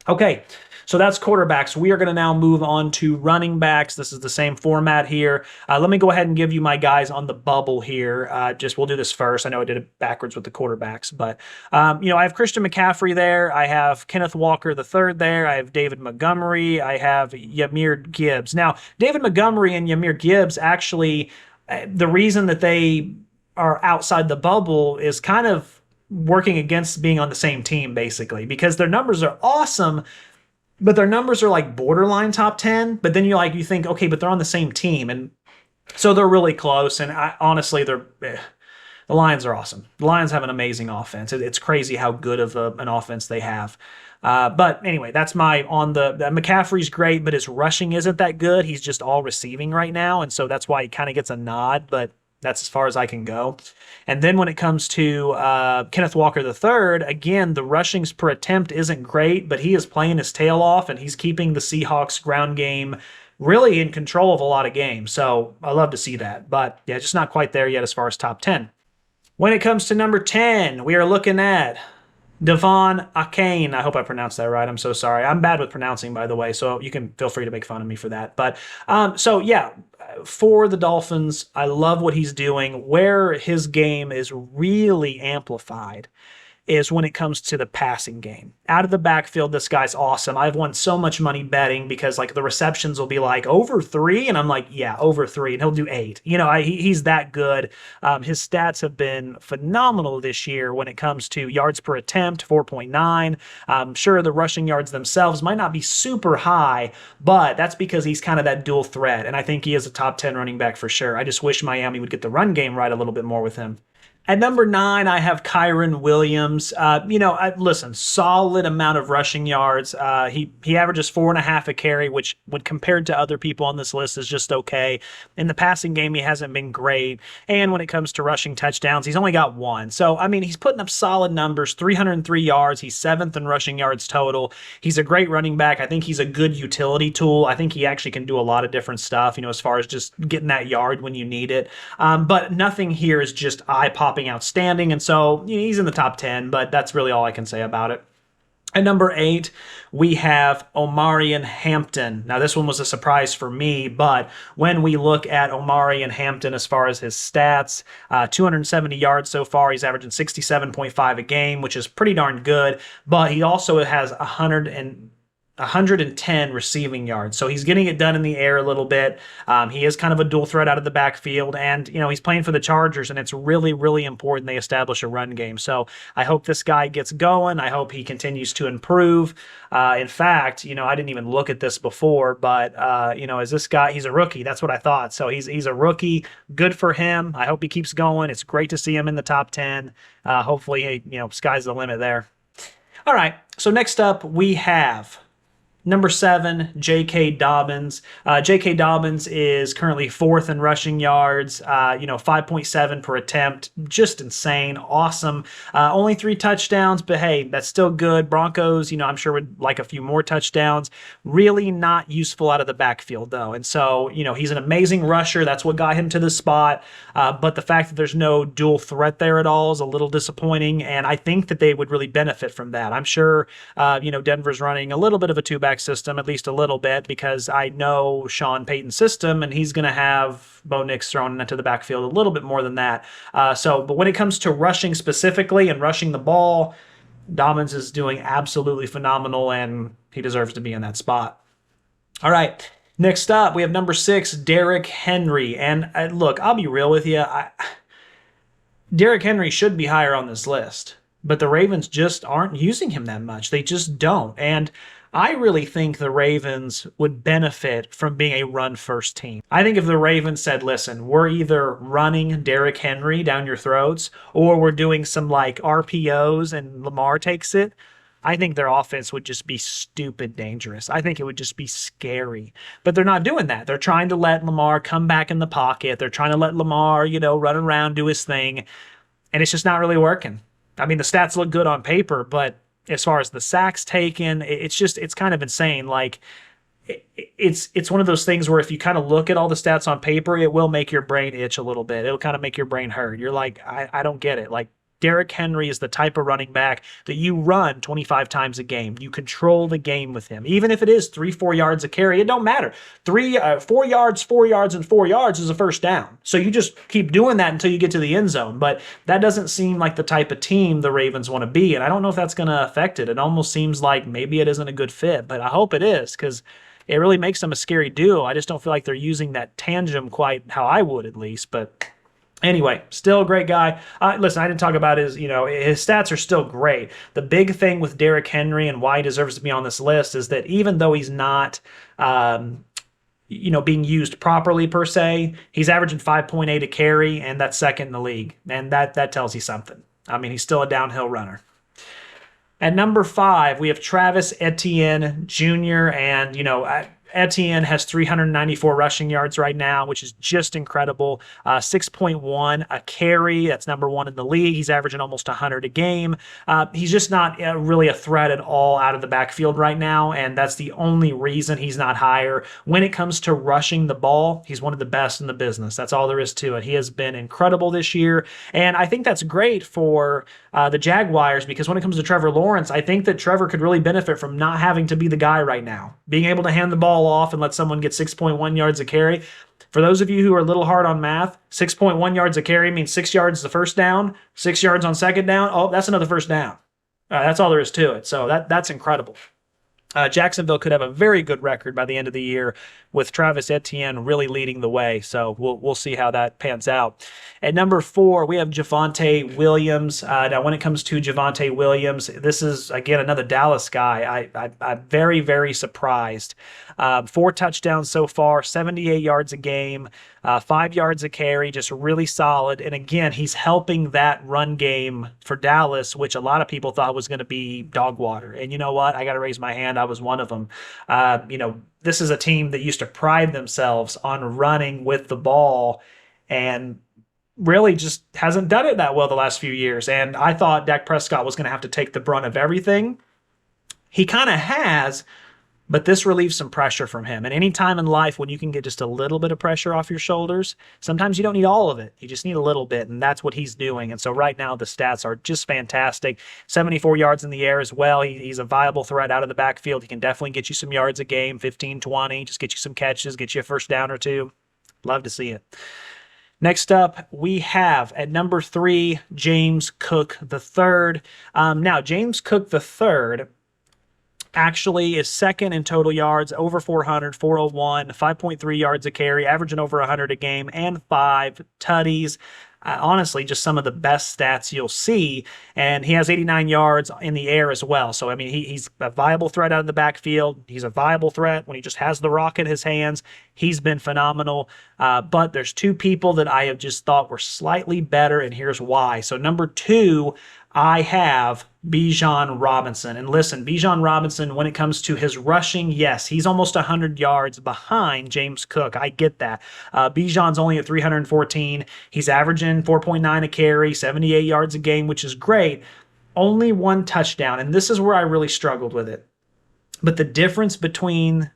Okay, so that's quarterbacks. We are going to now move on to running backs. This is the same format here. Let me go ahead and give you my guys on the bubble here. Just we'll do this first. I know I did it backwards with the quarterbacks, but I have Christian McCaffrey there. I have Kenneth Walker the third there. I have David Montgomery. I have Yamir Gibbs. Now, David Montgomery and Yamir Gibbs actually, the reason that they are outside the bubble is kind of working against being on the same team basically because their numbers are awesome, but their numbers are like borderline top 10. But then you think, okay, but they're on the same team. And so they're really close. And honestly, the Lions are awesome. The Lions have an amazing offense. It's crazy how good of an offense they have. But anyway, that's my on the McCaffrey's great, but his rushing isn't that good. He's just all receiving right now. And so that's why he kind of gets a nod. But that's as far as I can go. And then when it comes to Kenneth Walker III, again, the rushings per attempt isn't great, but he is playing his tail off and he's keeping the Seahawks ground game really in control of a lot of games. So I love to see that. But yeah, just not quite there yet as far as top 10. When it comes to number 10, we are looking at Devon Achane. I hope I pronounced that right. I'm so sorry. I'm bad with pronouncing, by the way, so you can feel free to make fun of me for that. But so yeah, for the Dolphins, I love what he's doing. Where his game is really amplified is when it comes to the passing game. Out of the backfield, this guy's awesome. I've won so much money betting because like the receptions will be like over 3, and I'm like, yeah, over 3, and he'll do 8. He's that good. His stats have been phenomenal this year when it comes to yards per attempt, 4.9. Sure, the rushing yards themselves might not be super high, but that's because he's kind of that dual threat, and I think he is a top 10 running back for sure. I just wish Miami would get the run game right a little bit more with him. At number 9, I have Kyron Williams. Listen, solid amount of rushing yards. He averages 4.5 a carry, which, when compared to other people on this list, is just okay. In the passing game, he hasn't been great. And when it comes to rushing touchdowns, he's only got 1. So, I mean, he's putting up solid numbers, 303 yards. He's 7th in rushing yards total. He's a great running back. I think he's a good utility tool. I think he actually can do a lot of different stuff, as far as just getting that yard when you need it. But nothing here is just eye-popping outstanding, and so he's in the top 10, but that's really all I can say about it. At number 8, we have Omarion Hampton. Now, this one was a surprise for me, but when we look at Omarion Hampton as far as his stats, 270 yards so far. He's averaging 67.5 a game, which is pretty darn good, but he also has 110 receiving yards. So he's getting it done in the air a little bit. He is kind of a dual threat out of the backfield, and he's playing for the Chargers, and it's really, really important they establish a run game. So I hope this guy gets going. I hope he continues to improve. In fact, I didn't even look at this before, but as this guy, he's a rookie. That's what I thought. So he's a rookie. Good for him. I hope he keeps going. It's great to see him in the top 10. Hopefully, sky's the limit there. All right. So next up, we have number 7, J.K. Dobbins. J.K. Dobbins is currently 4th in rushing yards, 5.7 per attempt. Just insane. Awesome. Only 3 touchdowns, but hey, that's still good. Broncos, I'm sure would like a few more touchdowns. Really not useful out of the backfield, though. And so, he's an amazing rusher. That's what got him to this spot. But the fact that there's no dual threat there at all is a little disappointing, and I think that they would really benefit from that. I'm sure, Denver's running a little bit of a two-back system, at least a little bit, because I know Sean Payton's system, and he's going to have Bo Nix thrown into the backfield a little bit more than that. But when it comes to rushing specifically and rushing the ball, Dobbins is doing absolutely phenomenal, and he deserves to be in that spot. All right. Next up, we have number 6, Derrick Henry. And look, I'll be real with you. Derrick Henry should be higher on this list, but the Ravens just aren't using him that much. They just don't. And I really think the Ravens would benefit from being a run-first team. I think if the Ravens said, listen, we're either running Derrick Henry down your throats or we're doing some like RPOs and Lamar takes it, I think their offense would just be stupid dangerous. I think it would just be scary. But they're not doing that. They're trying to let Lamar come back in the pocket. They're trying to let Lamar, run around, do his thing. And it's just not really working. I mean, the stats look good on paper, but as far as the sacks taken, it's kind of insane. Like, it's one of those things where if you kind of look at all the stats on paper, it will make your brain itch a little bit. It'll kind of make your brain hurt. You're like, I don't get it. Like, Derrick Henry is the type of running back that you run 25 times a game. You control the game with him. Even if it is 3-4 yards a carry, it don't matter. 4 yards, 4 yards, and 4 yards is a first down. So you just keep doing that until you get to the end zone. But that doesn't seem like the type of team the Ravens want to be. And I don't know if that's going to affect it. It almost seems like maybe it isn't a good fit, but I hope it is, because it really makes them a scary duo. I just don't feel like they're using that tandem quite how I would, at least. But anyway, still a great guy. Listen, I didn't talk about his stats are still great. The big thing with Derrick Henry and why he deserves to be on this list is that even though he's not, being used properly per se, he's averaging 5.8 a carry, and that's second in the league. And that tells you something. I mean, he's still a downhill runner. At number 5, we have Travis Etienne Jr. And, Etienne has 394 rushing yards right now, which is just incredible. 6.1 a carry. That's number 1 in the league. He's averaging almost 100 a game. He's just not really a threat at all out of the backfield right now, and that's the only reason he's not higher. When it comes to rushing the ball, he's one of the best in the business. That's all there is to it. He has been incredible this year, and I think that's great for the Jaguars, because when it comes to Trevor Lawrence, I think that Trevor could really benefit from not having to be the guy right now, being able to hand the ball off and let someone get 6.1 yards a carry. For those of you who are a little hard on math, 6.1 yards a carry means 6 yards the first down, 6 yards on second down. Oh, that's another first down. That's all there is to it. So that's incredible. Jacksonville could have a very good record by the end of the year with Travis Etienne really leading the way. So we'll see how that pans out. At number 4, we have Javonte Williams. Now, when it comes to Javonte Williams, this is, again, another Dallas guy. I'm very, very surprised. 4 touchdowns so far, 78 yards a game, 5 yards a carry, just really solid. And again, he's helping that run game for Dallas, which a lot of people thought was going to be dog water. And you know what? I got to raise my hand. I was one of them. This is a team that used to pride themselves on running with the ball and really just hasn't done it that well the last few years. And I thought Dak Prescott was going to have to take the brunt of everything. He kind of has, but this relieves some pressure from him. And any time in life when you can get just a little bit of pressure off your shoulders, sometimes you don't need all of it. You just need a little bit, and that's what he's doing. And so right now the stats are just fantastic. 74 yards in the air as well. He's a viable threat out of the backfield. He can definitely get you some yards a game, 15, 20, just get you some catches, get you a first down or two. Love to see it. Next up, we have at number 3, James Cook III. Now, James Cook III actually is second in total yards, over 400, 401, 5.3 yards a carry, averaging over 100 a game, and 5 tutties. Honestly, just some of the best stats you'll see. And he has 89 yards in the air as well. So, I mean, he's a viable threat out of the backfield. He's a viable threat when he just has the rock in his hands. He's been phenomenal. But there's 2 people that I have just thought were slightly better, and here's why. So, number 2, I have Bijan Robinson. And listen, Bijan Robinson, when it comes to his rushing, yes, he's almost 100 yards behind James Cook. I get that. Bijan's only at 314. He's averaging 4.9 a carry, 78 yards a game, which is great. Only 1 touchdown, and this is where I really struggled with it. But the difference between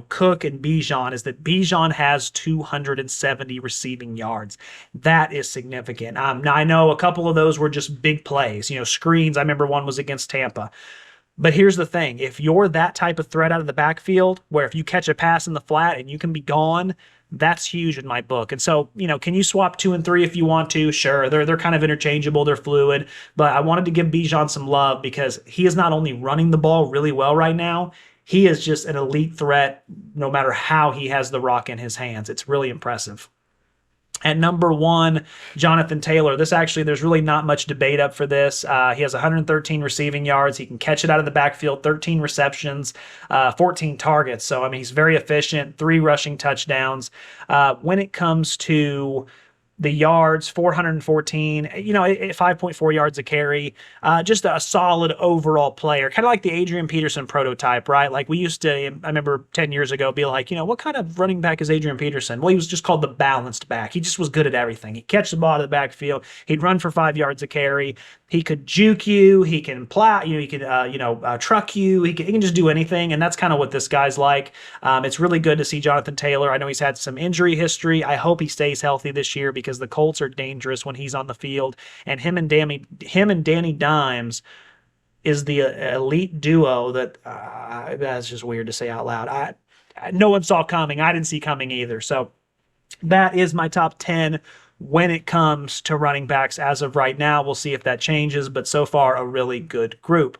Cook and Bijan is that Bijan has 270 receiving yards. That is significant. Now, I know a couple of those were just big plays, screens. I remember one was against Tampa. But here's the thing. If you're that type of threat out of the backfield, where if you catch a pass in the flat and you can be gone, that's huge in my book. And so, can you swap 2 and 3 if you want to? Sure, they're kind of interchangeable. They're fluid. But I wanted to give Bijan some love because he is not only running the ball really well right now, he is just an elite threat no matter how he has the rock in his hands. It's really impressive. At number 1, Jonathan Taylor. There's really not much debate up for this. He has 113 receiving yards. He can catch it out of the backfield, 13 receptions, 14 targets. So, I mean, he's very efficient, 3 rushing touchdowns. When it comes to the yards, 414, 5.4 yards a carry, just a solid overall player, kind of like the Adrian Peterson prototype, right? Like we used to, I remember 10 years ago, be like, what kind of running back is Adrian Peterson? Well, he was just called the balanced back. He just was good at everything. He'd catch the ball out of the backfield. He'd run for 5 yards a carry. He could juke you. He can plow, he could, truck you. He can just do anything. And that's kind of what this guy's like. It's really good to see Jonathan Taylor. I know he's had some injury history. I hope he stays healthy this year because because the Colts are dangerous when he's on the field, and him and Danny Dimes is the elite duo that that's just weird to say out loud. No one saw coming. I didn't see coming either. So that is my top 10 when it comes to running backs as of right now. We'll see if that changes, but so far a really good group.